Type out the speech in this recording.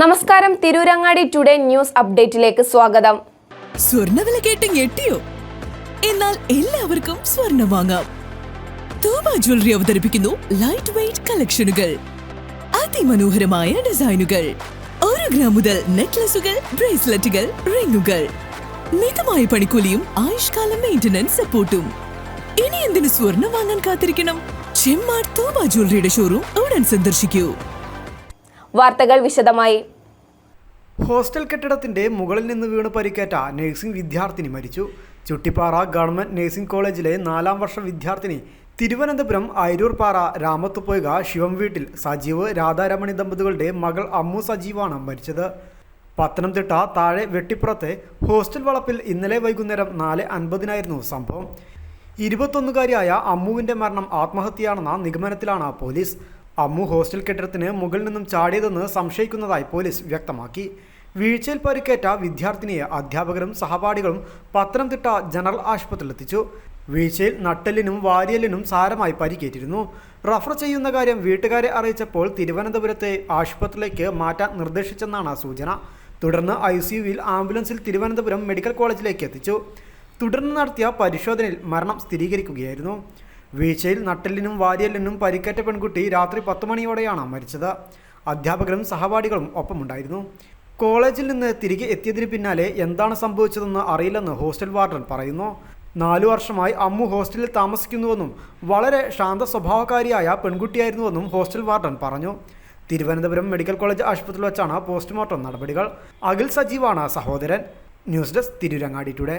നമസ്കാരം, Tirurangadi today news അപ്ഡേറ്റിലേക്ക് സ്വാഗതം. സ്വർണ്ണവില കേട്ട് ഞെട്ടിയോ? എന്നാൽ എല്ലാവർക്കും സ്വർണ്ണം വാങ്ങാം. തൂബ ജ്വല്ലറി അവതരിപ്പിക്കുന്നു ലൈറ്റ് വെയ്റ്റ് കളക്ഷനുകൾ, അതിമനോഹരമായ ഡിസൈനുകൾ, 1 ഗ്രാം മുതൽ നെക്ലസുകൾ, ബ്രേസ്ലെറ്റുകൾ, റിങ്ങുകൾ, മിതമായ പണിക്കൂലിയും ആയുഷ്കാല മെയിന്റനൻസ് സപ്പോർട്ടും. ഇനി എന്തിനു സ്വർണ്ണം വാങ്ങാൻ കാത്തിരിക്കണം? ചെമ്മാട് തൂബ ജ്വല്ലറിയുടെ ഷോറൂം ഉടൻ സന്ദർശിക്കൂ. വാർത്തകൾ വിശദമായി. ഹോസ്റ്റൽ കെട്ടിടത്തിന്റെ മുകളിൽ നിന്ന് വീണ് പരിക്കേറ്റ നഴ്സിംഗ് വിദ്യാർത്ഥിനി മരിച്ചു. ചുട്ടിപ്പാറ ഗവൺമെന്റ് നഴ്സിംഗ് കോളേജിലെ 4ാം വർഷ വിദ്യാർത്ഥിനി തിരുവനന്തപുരം അയിരൂർപ്പാറ രാമത്തുപൊയ്ക ശിവം വീട്ടിൽ സജീവ് രാധാരമണി ദമ്പതികളുടെ മകൾ അമ്മു സജീവാണ് മരിച്ചത്. പത്തനംതിട്ട താഴെ വെട്ടിപ്പുറത്തെ ഹോസ്റ്റൽ വളപ്പിൽ ഇന്നലെ വൈകുന്നേരം 4:50 സംഭവം. 21-കാരിയായ അമ്മുവിന്റെ മരണം ആത്മഹത്യയാണെന്ന നിഗമനത്തിലാണ് പോലീസ്. അമ്മു ഹോസ്റ്റൽ കെട്ടിടത്തിന് മുകളിൽ നിന്നും ചാടിയതെന്ന് സംശയിക്കുന്നതായി പോലീസ് വ്യക്തമാക്കി. വീഴ്ചയിൽ പരിക്കേറ്റ വിദ്യാർത്ഥിനിയെ അധ്യാപകരും സഹപാഠികളും പത്തനംതിട്ട ജനറൽ ആശുപത്രിയിലെത്തിച്ചു. വീഴ്ചയിൽ നട്ടെല്ലിനും വാരിയലിനും സാരമായി പരിക്കേറ്റിരുന്നു. റഫർ ചെയ്യുന്ന കാര്യം വീട്ടുകാരെ അറിയിച്ചപ്പോൾ തിരുവനന്തപുരത്തെ ആശുപത്രിയിലേക്ക് മാറ്റാൻ നിർദ്ദേശിച്ചെന്നാണ് സൂചന. തുടർന്ന് ICUവിൽ ആംബുലൻസിൽ തിരുവനന്തപുരം മെഡിക്കൽ കോളേജിലേക്ക് എത്തിച്ചു. തുടർന്ന് നടത്തിയ പരിശോധനയിൽ മരണം സ്ഥിരീകരിക്കുകയായിരുന്നു. വീഴ്ചയിൽ നട്ടെല്ലിനും വാരിയലിനും പരിക്കേറ്റ പെൺകുട്ടി രാത്രി 10 മണിയോടെയാണ് മരിച്ചത്. അധ്യാപകരും സഹപാഠികളും ഒപ്പമുണ്ടായിരുന്നു. കോളേജിൽ നിന്ന് തിരികെ എത്തിയതിന് പിന്നാലെ എന്താണ് സംഭവിച്ചതെന്ന് അറിയില്ലെന്ന് ഹോസ്റ്റൽ വാർഡൻ പറയുന്നു. 4 വർഷമായി അമ്മു ഹോസ്റ്റലിൽ താമസിക്കുന്നുവെന്നും വളരെ ശാന്ത സ്വഭാവക്കാരിയായ പെൺകുട്ടിയായിരുന്നുവെന്നും ഹോസ്റ്റൽ വാർഡൻ പറഞ്ഞു. തിരുവനന്തപുരം മെഡിക്കൽ കോളേജ് ആശുപത്രിയിൽ വെച്ചാണ് പോസ്റ്റ്മോർട്ടം നടപടികൾ. അഖിൽ സജീവാണ് സഹോദരൻ. News desk, Tirurangadi today.